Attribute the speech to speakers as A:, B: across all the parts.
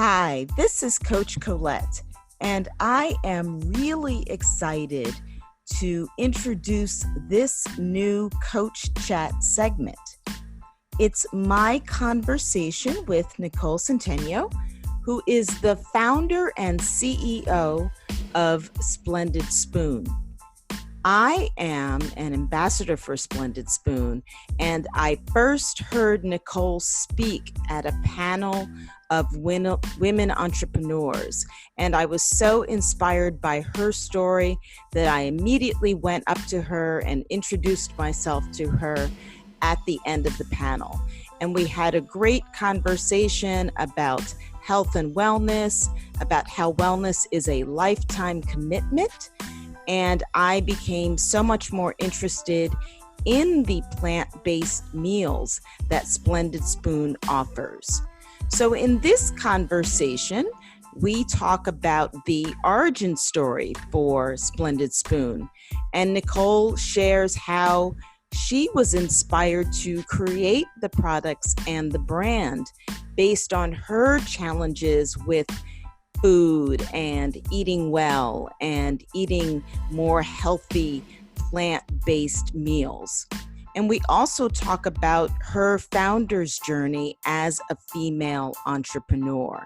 A: Hi, this is Coach Colette, and I am really excited to introduce this new Coach Chat segment. It's my conversation with Nicole Centeno, who is the founder and CEO of Splendid Spoon. I am an ambassador for Splendid Spoon, and I first heard Nicole speak at a panel of women entrepreneurs, and I was so inspired by her story that I immediately went up to her and introduced myself to her at the end of the panel. And we had a great conversation about health and wellness, about how wellness is a lifetime commitment. And I became so much more interested in the plant-based meals that Splendid Spoon offers. So in this conversation, we talk about the origin story for Splendid Spoon. And Nicole shares how she was inspired to create the products and the brand based on her challenges with food and eating well and eating more healthy plant-based meals. And we also talk about her founder's journey as a female entrepreneur.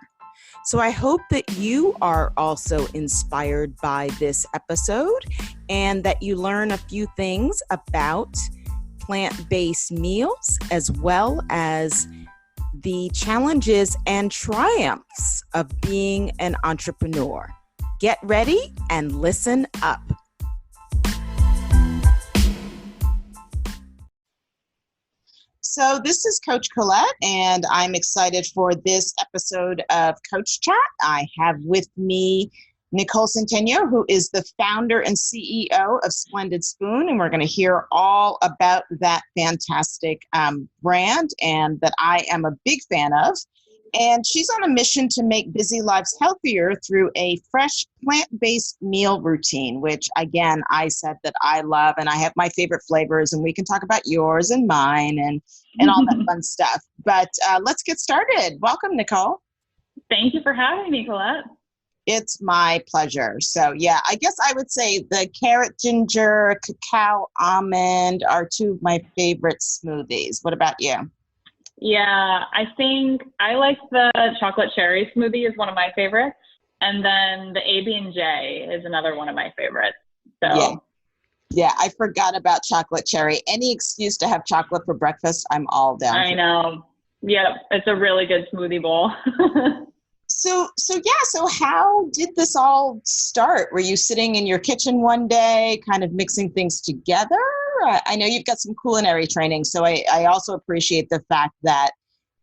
A: So I hope that you are also inspired by this episode and that you learn a few things about plant-based meals as well as the challenges and triumphs of being an entrepreneur. Get ready and listen up. So this is Coach Colette, and I'm excited for this episode of Coach Chat. I have with me Nicole Centeno, who is the founder and CEO of Splendid Spoon, and we're going to hear all about that fantastic brand and that I am a big fan of. And she's on a mission to make busy lives healthier through a fresh plant-based meal routine, which again, I said that I love, and I have my favorite flavors, and we can talk about yours and mine and all that fun stuff. But let's get started. Welcome, Nicole.
B: Thank you for having me, Colette.
A: It's my pleasure. So yeah, I guess I would say the carrot ginger, cacao almond are two of my favorite smoothies. What about you?
B: Yeah, I think I like the chocolate cherry smoothie is one of my favorites. And then the AB&J is another one of my favorites. So
A: yeah, I forgot about chocolate cherry. Any excuse to have chocolate for breakfast, I'm all down.
B: I know. Yeah, it's a really good smoothie bowl.
A: So how did this all start? Were you sitting in your kitchen one day, kind of mixing things together? I know you've got some culinary training, so I also appreciate the fact that,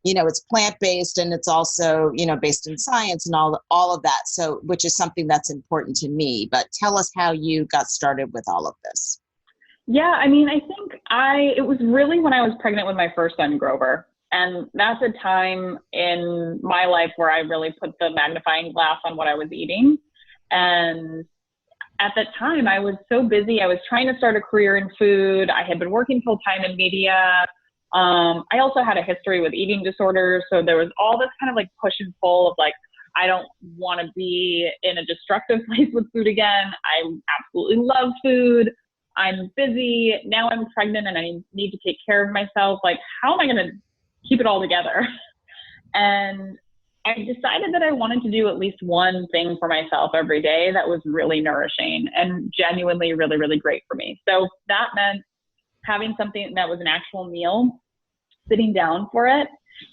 A: you know, it's plant-based and it's also, you know, based in science and all of that. So, which is something that's important to me. But tell us how you got started with all of this.
B: Yeah, I mean, I think it was really when I was pregnant with my first son, Grover. And that's a time in my life where I really put the magnifying glass on what I was eating. And at that time, I was so busy. I was trying to start a career in food. I had been working full time in media. I also had a history with eating disorders. So there was all this kind of like push and pull of like, I don't want to be in a destructive place with food again. I absolutely love food. I'm busy. Now I'm pregnant and I need to take care of myself. Like, how am I going to keep it all together? And I decided that I wanted to do at least one thing for myself every day that was really nourishing and genuinely really, really great for me. So that meant having something that was an actual meal, sitting down for it,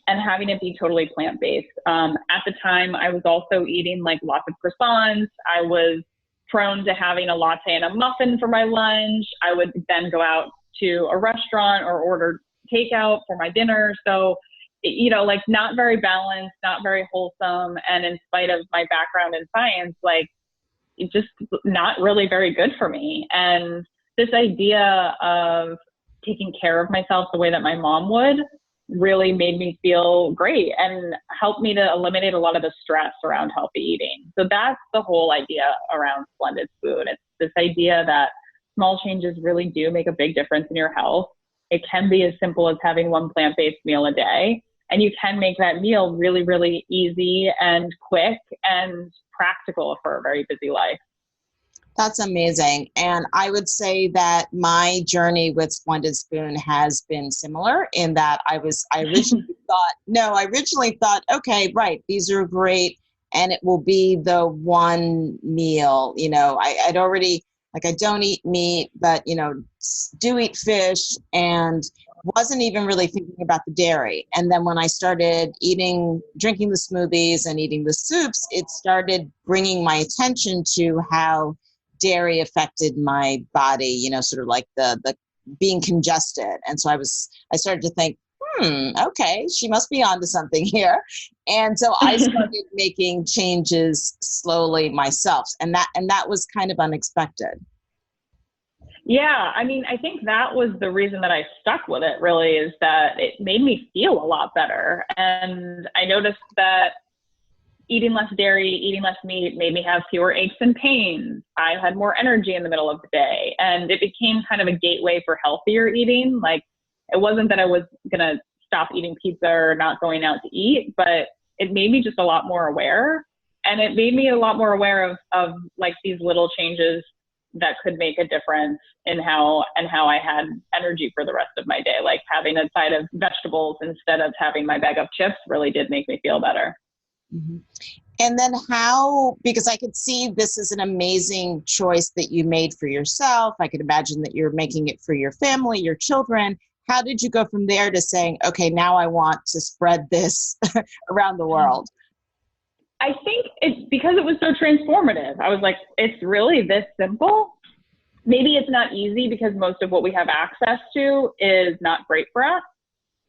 B: and having it be totally plant-based. At the time, I was also eating like lots of croissants. I was prone to having a latte and a muffin for my lunch. I would then go out to a restaurant or order takeout for my dinner. So, you know, like not very balanced, not very wholesome. And in spite of my background in science, like it just not really very good for me. And this idea of taking care of myself the way that my mom would really made me feel great and helped me to eliminate a lot of the stress around healthy eating. So that's the whole idea around Splendid Spoon. It's this idea that small changes really do make a big difference in your health. It can be as simple as having one plant-based meal a day. And you can make that meal really, really easy and quick and practical for a very busy life.
C: That's amazing. And I would say that my journey with Splendid Spoon has been similar in that I originally thought, okay, right, these are great. And it will be the one meal, I'd already, like, I don't eat meat, but, do eat fish, and wasn't even really thinking about the dairy. And then when I started drinking the smoothies and eating the soups, it started bringing my attention to how dairy affected my body, sort of like the being congested. And so I started to think, okay, she must be onto something here. And so I started making changes slowly myself. And that was kind of unexpected.
B: Yeah, I mean, I think that was the reason that I stuck with it, really, is that it made me feel a lot better. And I noticed that eating less dairy, eating less meat made me have fewer aches and pains. I had more energy in the middle of the day. And it became kind of a gateway for healthier eating. Like, it wasn't that I was going to stop eating pizza or not going out to eat, but it made me just a lot more aware. And it made me a lot more aware of like these little changes that could make a difference in how I had energy for the rest of my day. Like having a side of vegetables instead of having my bag of chips really did make me feel better.
C: Mm-hmm. And then because I could see this is an amazing choice that you made for yourself. I could imagine that you're making it for your family, your children. How did you go from there to saying, okay, now I want to spread this around the world?
B: I think it's because it was so transformative. I was like, it's really this simple. Maybe it's not easy because most of what we have access to is not great for us.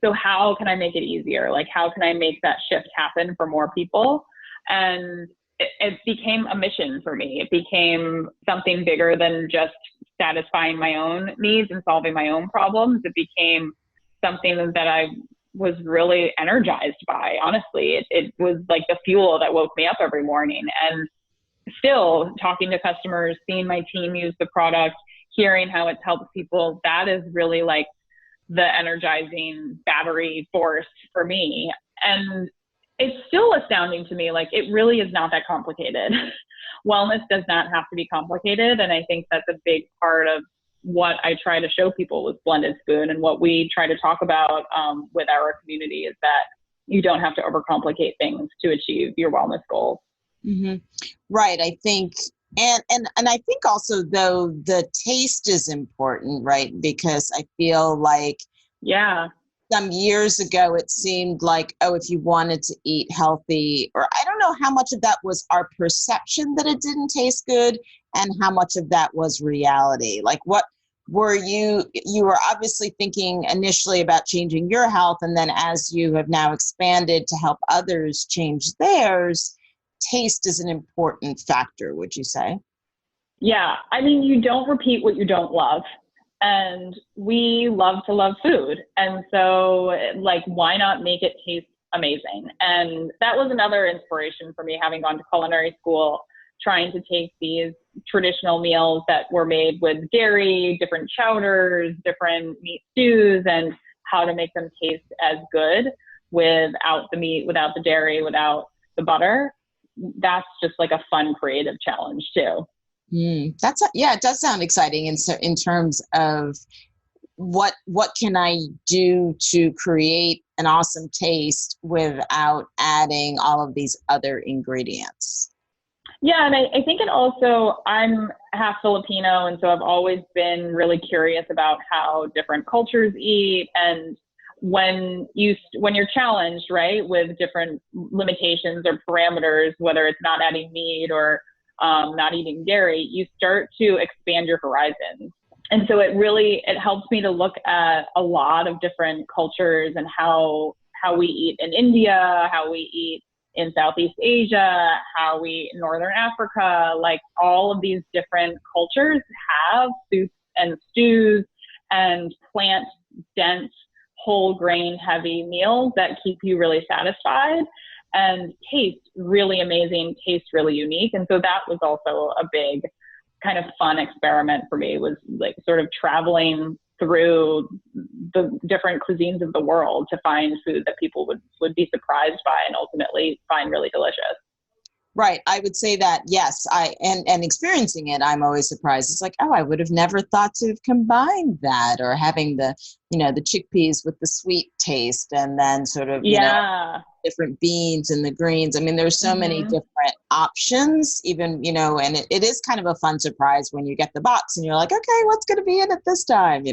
B: So how can I make it easier? Like, how can I make that shift happen for more people? And it became a mission for me. It became something bigger than just satisfying my own needs and solving my own problems. It became something that I was really energized by. Honestly, it was like the fuel that woke me up every morning. And still talking to customers, seeing my team use the product, hearing how it's helped people, that is really like the energizing battery force for me. And it's still astounding to me. Like, it really is not that complicated. Wellness does not have to be complicated. And I think that's a big part of what I try to show people with Splendid Spoon, and what we try to talk about with our community is that you don't have to overcomplicate things to achieve your wellness goals.
C: Mm-hmm. Right. I think, and I think also, though, the taste is important, right? Because I feel like,
B: yeah,
C: some years ago, it seemed like, oh, if you wanted to eat healthy, or I don't know how much of that was our perception that it didn't taste good and how much of that was reality. Like, what were you were obviously thinking initially about changing your health. And then as you have now expanded to help others change theirs, taste is an important factor, would you say?
B: Yeah. I mean, you don't repeat what you don't love. And we love to love food. And so, like, why not make it taste amazing? And that was another inspiration for me, having gone to culinary school, trying to take these traditional meals that were made with dairy, different chowders, different meat stews, and how to make them taste as good without the meat, without the dairy, without the butter. That's just like a fun, creative challenge too.
C: It does sound exciting in terms of what can I do to create an awesome taste without adding all of these other ingredients.
B: Yeah, and I think it also, I'm half Filipino, and so I've always been really curious about how different cultures eat. And when you're challenged, right, with different limitations or parameters, whether it's not adding meat or not eating dairy, you start to expand your horizons. And so it helps me to look at a lot of different cultures and how we eat in India, how we eat in Southeast Asia, how we eat in Northern Africa. Like, all of these different cultures have soups and stews and plant-dense, whole grain heavy meals that keep you really satisfied and taste really amazing, taste really unique. And so that was also a big kind of fun experiment for me, was like sort of traveling through the different cuisines of the world to find food that people would be surprised by and ultimately find really delicious.
C: Right. I would say that, yes, and experiencing it, I'm always surprised. It's like, oh, I would have never thought to have combined that, or having the chickpeas with the sweet taste, and then sort of, different beans and the greens. I mean, there's so many different options, even, and it is kind of a fun surprise when you get the box and you're like, okay, what's going to be in it this time,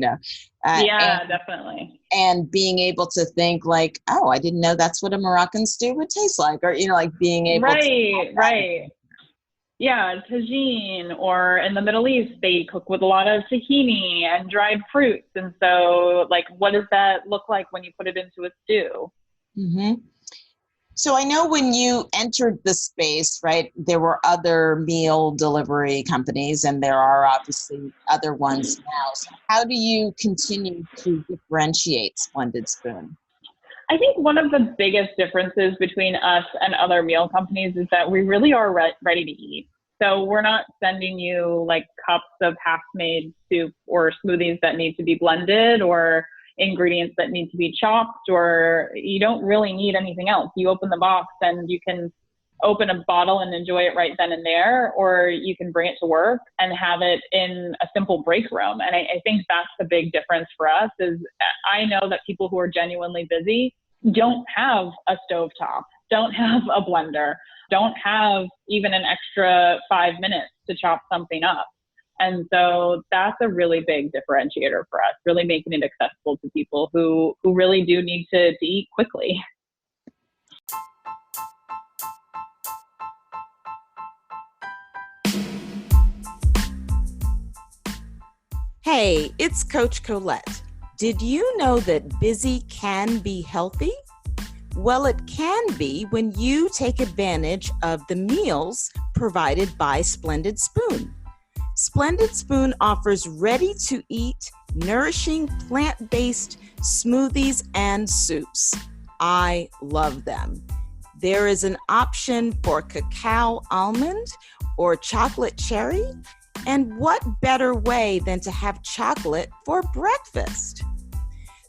B: Definitely.
C: And being able to think like, oh, I didn't know that's what a Moroccan stew would taste like, or, like being able to.
B: Right. Yeah, tagine, or in the Middle East, they cook with a lot of tahini and dried fruits. And so, like, what does that look like when you put it into a stew?
C: Mm-hmm. So I know when you entered the space, right, there were other meal delivery companies, and there are obviously other ones now. So how do you continue to differentiate Splendid Spoon?
B: I think one of the biggest differences between us and other meal companies is that we really are ready to eat. So we're not sending you like cups of half-made soup or smoothies that need to be blended, or ingredients that need to be chopped, or you don't really need anything else. You open the box and you can open a bottle and enjoy it right then and there, or you can bring it to work and have it in a simple break room. And I think that's the big difference for us. Is I know that people who are genuinely busy don't have a stovetop, don't have a blender, don't have even an extra 5 minutes to chop something up. And so that's a really big differentiator for us, really making it accessible to people who really do need to eat quickly.
A: Hey, it's Coach Colette. Did you know that busy can be healthy? Well, it can be when you take advantage of the meals provided by Splendid Spoon. Splendid Spoon offers ready-to-eat, nourishing, plant-based smoothies and soups. I love them. There is an option for cacao almond or chocolate cherry. And what better way than to have chocolate for breakfast?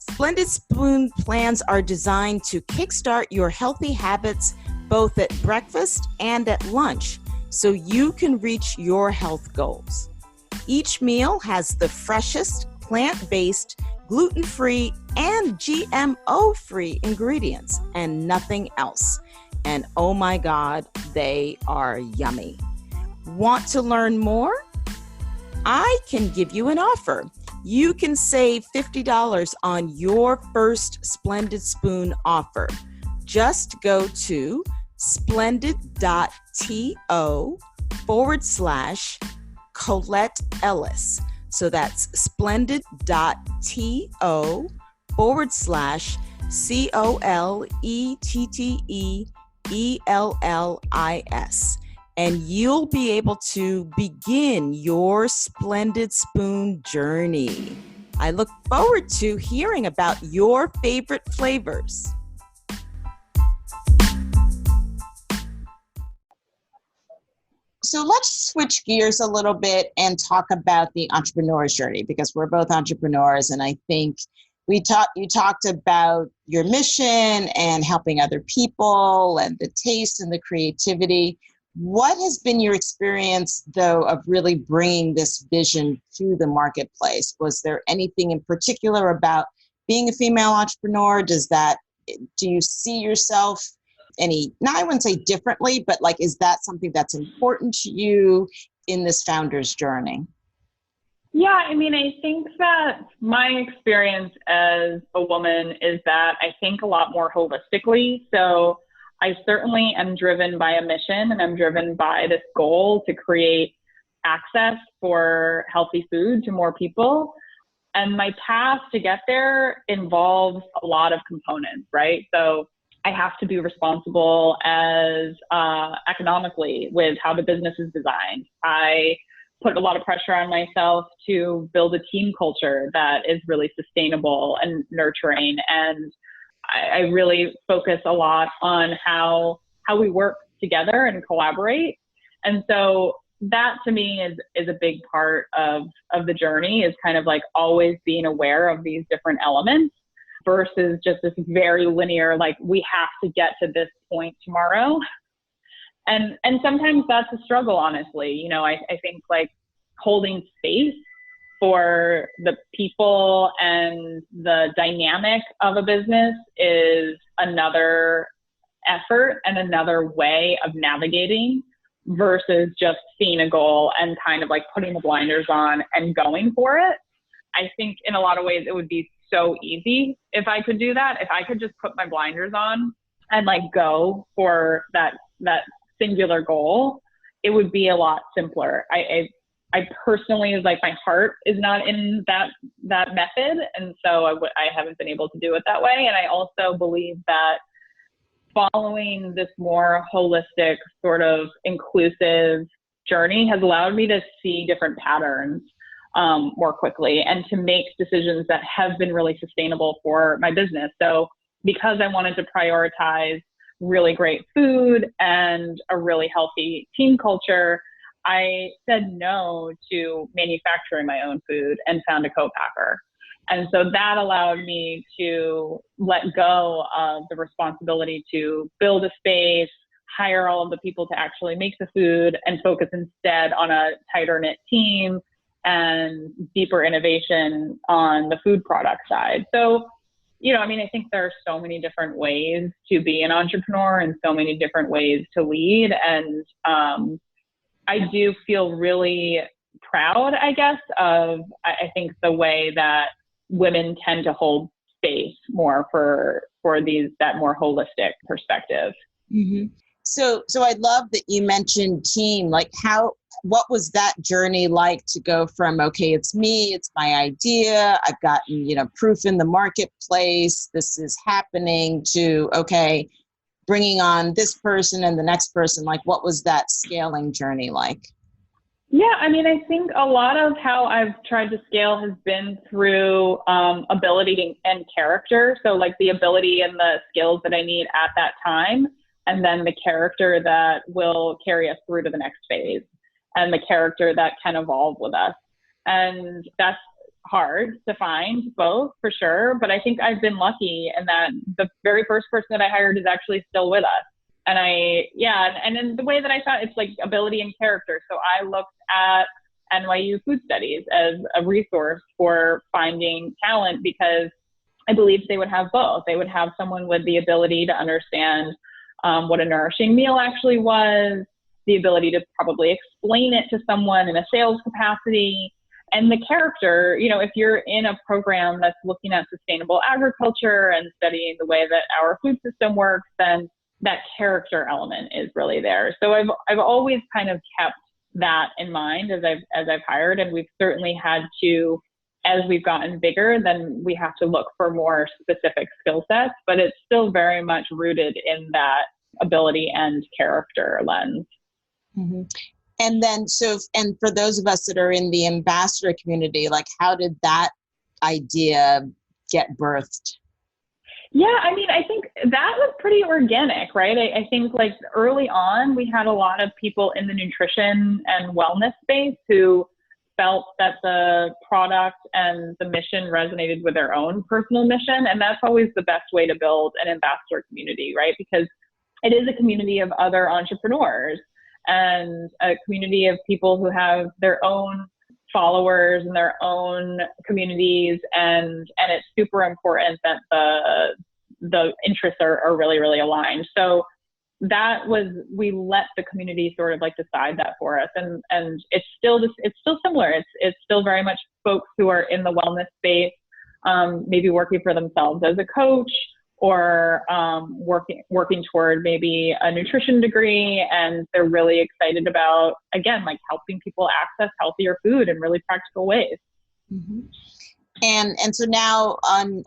A: Splendid Spoon plans are designed to kickstart your healthy habits both at breakfast and at lunch, so you can reach your health goals. Each meal has the freshest, plant-based, gluten-free, and GMO-free ingredients and nothing else. And oh my God, they are yummy. Want to learn more? I can give you an offer. You can save $50 on your first Splendid Spoon offer. Just go to splendid.to/Colette Ellis. So that's splendid.to/COLETTEELLIS. And you'll be able to begin your Splendid Spoon journey. I look forward to hearing about your favorite flavors.
C: So let's switch gears a little bit and talk about the entrepreneur's journey, because we're both entrepreneurs, and I think you talked about your mission and helping other people and the taste and the creativity. What has been your experience, though, of really bringing this vision to the marketplace? Was there anything in particular about being a female entrepreneur? Do you see yourself I wouldn't say differently, but like, is that something that's important to you in this founder's journey?
B: Yeah, I mean, I think that my experience as a woman is that I think a lot more holistically. So I certainly am driven by a mission, and I'm driven by this goal to create access for healthy food to more people. And my path to get there involves a lot of components, right? So I have to be responsible as economically with how the business is designed. I put a lot of pressure on myself to build a team culture that is really sustainable and nurturing. And I really focus a lot on how we work together and collaborate. And so that to me is a big part of the journey, is kind of like always being aware of these different elements versus just this very linear, like we have to get to this point tomorrow. And sometimes that's a struggle, honestly. You know, I think like holding space for the people and the dynamic of a business is another effort and another way of navigating versus just seeing a goal and kind of like putting the blinders on and going for it. I think in a lot of ways it would be so easy if I could do that. If I could just put my blinders on and like go for that singular goal, it would be a lot simpler. I personally, like, my heart is not in that method. And so I haven't been able to do it that way. And I also believe that following this more holistic, sort of inclusive journey has allowed me to see different patterns more quickly and to make decisions that have been really sustainable for my business. So because I wanted to prioritize really great food and a really healthy team culture, I said no to manufacturing my own food and found a co-packer. And so that allowed me to let go of the responsibility to build a space, hire all of the people to actually make the food, and focus instead on a tighter knit team and deeper innovation on the food product side. So, you know, I mean, I think there are so many different ways to be an entrepreneur and so many different ways to lead. And I do feel really proud, I guess, of, I think, the way that women tend to hold space more for that more holistic perspective.
C: Mm-hmm. So I love that you mentioned team. Like, what was that journey like to go from, okay, it's me, it's my idea, I've gotten, proof in the marketplace, this is happening, to, okay, bringing on this person and the next person? Like, what was that scaling journey like?
B: Yeah, I mean, I think a lot of how I've tried to scale has been through ability and character. So like the ability and the skills that I need at that time, and then the character that will carry us through to the next phase, and the character that can evolve with us. And that's hard to find both, for sure. But I think I've been lucky in that the very first person that I hired is actually still with us. And and in the way that I found, it's like ability and character. So I looked at NYU Food Studies as a resource for finding talent, because I believed they would have both. They would have someone with the ability to understand what a nourishing meal actually was, the ability to probably explain it to someone in a sales capacity, and the character. If you're in a program that's looking at sustainable agriculture and studying the way that our food system works, then that character element is really there. So I've always kind of kept that in mind as I've hired, and we've certainly had to, as we've gotten bigger, then we have to look for more specific skill sets, but it's still very much rooted in that ability and character lens.
C: Mm-hmm. And then, and for those of us that are in the ambassador community, like, how did that idea get birthed?
B: Yeah, I mean, I think that was pretty organic, right? I think like early on, we had a lot of people in the nutrition and wellness space who felt that the product and the mission resonated with their own personal mission. And that's always the best way to build an ambassador community, right? Because it is a community of other entrepreneurs and a community of people who have their own followers and their own communities, and it's super important that the interests are really, really aligned. So we let the community sort of like decide that for us, and it's still similar. It's still very much folks who are in the wellness space, maybe working for themselves as a coach, or working toward maybe a nutrition degree, and they're really excited about, again, like helping people access healthier food in really practical ways.
C: Mm-hmm. And so now,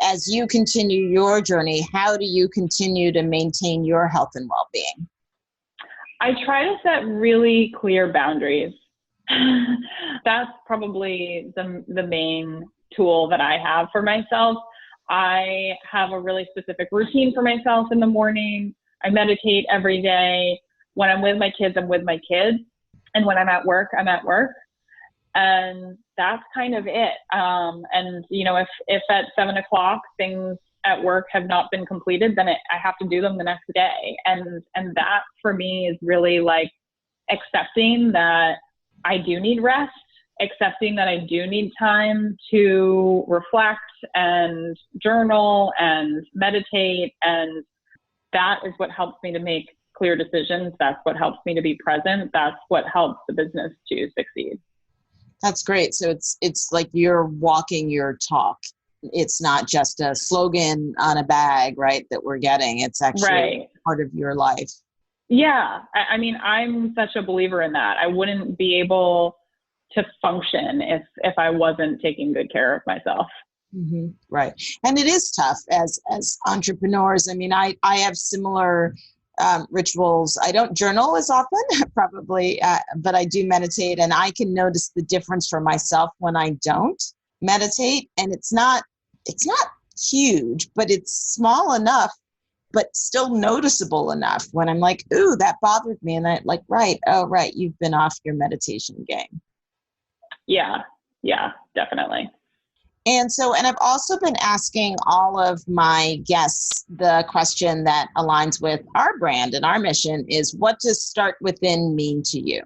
C: as you continue your journey, how do you continue to maintain your health and well-being?
B: I try to set really clear boundaries. That's probably the main tool that I have for myself. I have a really specific routine for myself in the morning. I meditate every day. When I'm with my kids, I'm with my kids. And when I'm at work, I'm at work. And that's kind of it. And, you know, if at 7 o'clock things at work have not been completed, then I have to do them the next day. And that for me is really like accepting that I do need rest, accepting that I do need time to reflect and journal and meditate. And that is what helps me to make clear decisions. That's what helps me to be present. That's what helps the business to succeed.
C: That's great. So it's like you're walking your talk. It's not just a slogan on a bag, right, that we're getting. It's actually part of your life.
B: Yeah. I mean, I'm such a believer in that. I wouldn't be able to function if I wasn't taking good care of myself.
C: Mm-hmm. Right. And it is tough as entrepreneurs. I mean, I have similar rituals. I don't journal as often, probably, but I do meditate, and I can notice the difference for myself when I don't meditate. And it's not huge, but it's small enough, but still noticeable enough when I'm like, ooh, that bothered me. And I like, right. Oh, right. You've been off your meditation game.
B: Yeah, definitely.
C: And I've also been asking all of my guests the question that aligns with our brand and our mission is, what does start within mean to you?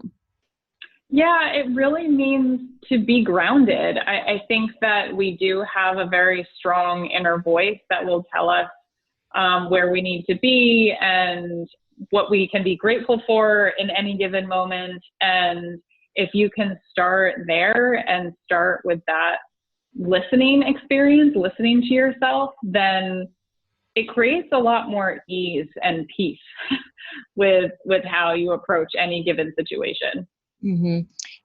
B: Yeah, it really means to be grounded. I think that we do have a very strong inner voice that will tell us where we need to be and what we can be grateful for in any given moment. And if you can start there and start with that listening experience, listening to yourself, then it creates a lot more ease and peace with how you approach any given situation.
C: Mm-hmm.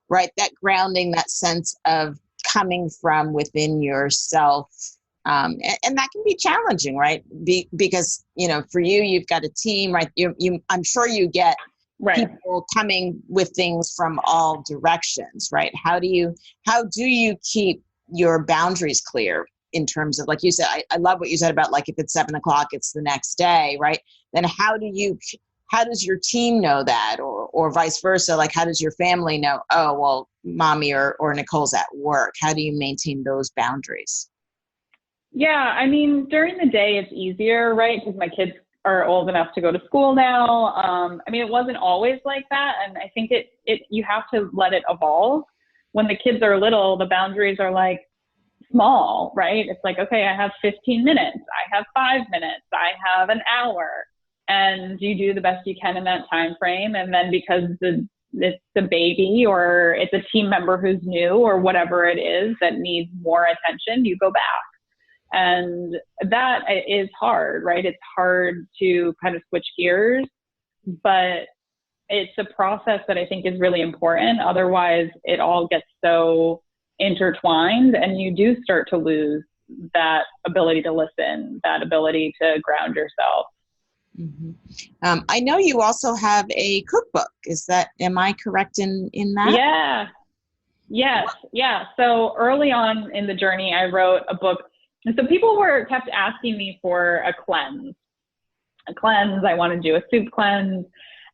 C: Right. That grounding, that sense of coming from within yourself. And that can be challenging, right? Because, you know, for you, you've got a team, right? I'm sure you get people coming with things from all directions, right? How do you keep your boundaries clear in terms of, like you said, I love what you said about, like, if it's 7 o'clock, it's the next day, right? Then how does your team know that, or vice versa? Like, how does your family know, oh, well, mommy or Nicole's at work? How do you maintain those boundaries?
B: Yeah, I mean, during the day it's easier, right? Because my kids are old enough to go to school now. I mean, it wasn't always like that. And I think you have to let it evolve. When the kids are little, the boundaries are like small, right? It's like, okay, I have 15 minutes. I have 5 minutes. I have an hour. And you do the best you can in that time frame. And then because it's the baby or it's a team member who's new or whatever it is that needs more attention, you go back. And that is hard, right? It's hard to kind of switch gears, but it's a process that I think is really important. Otherwise, it all gets so intertwined and you do start to lose that ability to listen, that ability to ground yourself.
C: Mm-hmm. I know you also have a cookbook. Am I correct in that?
B: Yeah. Yes. Yeah. So early on in the journey, I wrote a book. And so people kept asking me for a cleanse. I want to do a soup cleanse.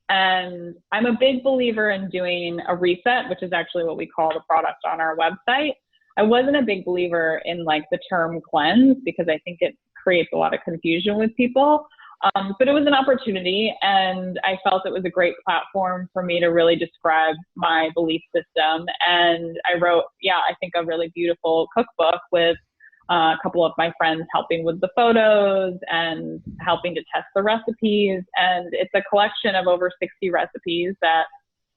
B: And I'm a big believer in doing a reset, which is actually what we call the product on our website. I wasn't a big believer in like the term cleanse because I think it creates a lot of confusion with people. But it was an opportunity, and I felt it was a great platform for me to really describe my belief system. And I wrote, I think a really beautiful cookbook with a couple of my friends helping with the photos and helping to test the recipes. And it's a collection of over 60 recipes that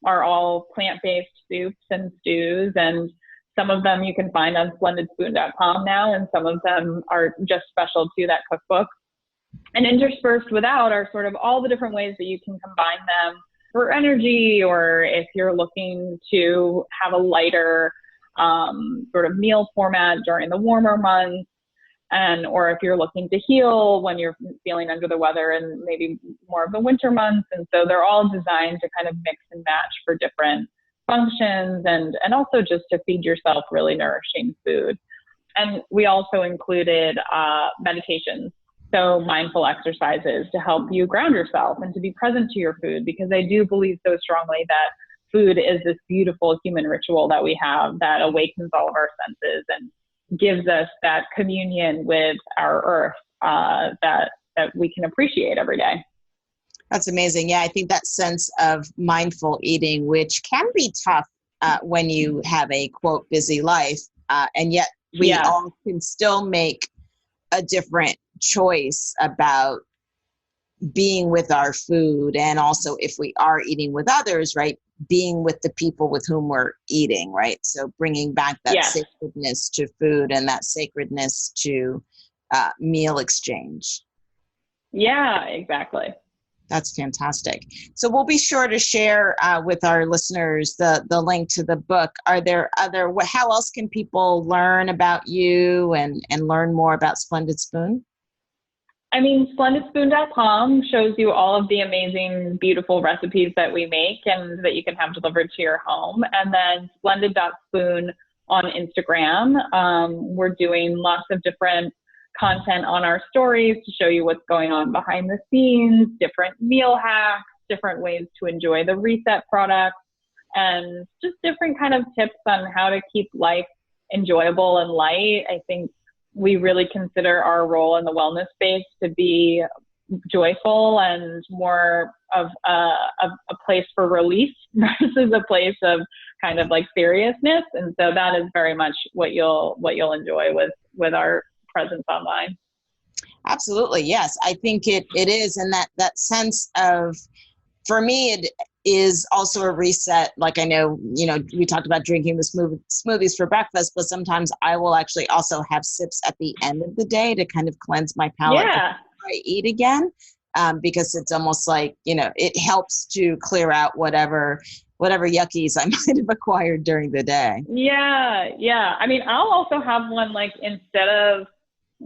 B: are all plant-based soups and stews. And some of them you can find on splendidspoon.com now, and some of them are just special to that cookbook. And interspersed without are sort of all the different ways that you can combine them for energy, or if you're looking to have a lighter sort of meal format during the warmer months, or if you're looking to heal when you're feeling under the weather and maybe more of the winter months. And so they're all designed to kind of mix and match for different functions and also just to feed yourself really nourishing food. And we also included meditations. So mindful exercises to help you ground yourself and to be present to your food, because I do believe so strongly that food is this beautiful human ritual that we have that awakens all of our senses and gives us that communion with our earth that we can appreciate every day.
C: That's amazing. Yeah, I think that sense of mindful eating, which can be tough when you have a quote busy life, and yet we all can still make a different choice about being with our food, and also if we are eating with others, right, being with the people with whom we're eating, right? So bringing back that sacredness to food and that sacredness to meal exchange.
B: Yeah, exactly.
C: That's fantastic. So we'll be sure to share with our listeners the link to the book. Are there how else can people learn about you and learn more about Splendid Spoon?
B: I mean, splendidspoon.com shows you all of the amazing, beautiful recipes that we make and that you can have delivered to your home. And then splendid.spoon on Instagram. We're doing lots of different content on our stories to show you what's going on behind the scenes, different meal hacks, different ways to enjoy the Reset products, and just different kind of tips on how to keep life enjoyable and light. I think we really consider our role in the wellness space to be joyful and more of a place for relief versus a place of kind of like seriousness. And so that is very much what you'll enjoy with our presence online.
C: Absolutely. Yes. I think it is. And that sense of, for me, it is also a reset. Like, I know, we talked about drinking the smoothies for breakfast, but sometimes I will actually also have sips at the end of the day to kind of cleanse my palate before I eat again. Because it's almost like, it helps to clear out whatever yuckies I might have acquired during the day.
B: Yeah. Yeah. I mean, I'll also have one, like, instead of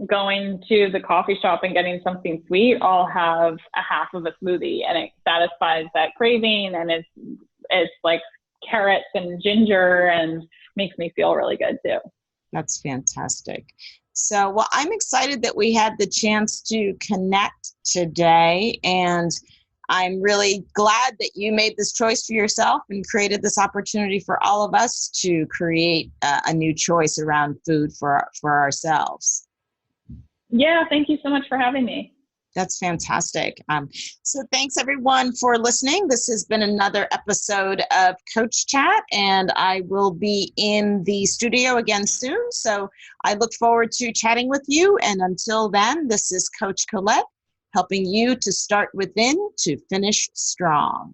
B: going to the coffee shop and getting something sweet, I'll have a half of a smoothie, and it satisfies that craving, and it's like carrots and ginger and makes me feel really good too.
C: That's fantastic. So, well, I'm excited that we had the chance to connect today, and I'm really glad that you made this choice for yourself and created this opportunity for all of us to create a new choice around food for ourselves.
B: Yeah, thank you so much for having me.
C: That's fantastic. So thanks everyone for listening. This has been another episode of Coach Chat, and I will be in the studio again soon. So I look forward to chatting with you. And until then, this is Coach Colette, helping you to start within to finish strong.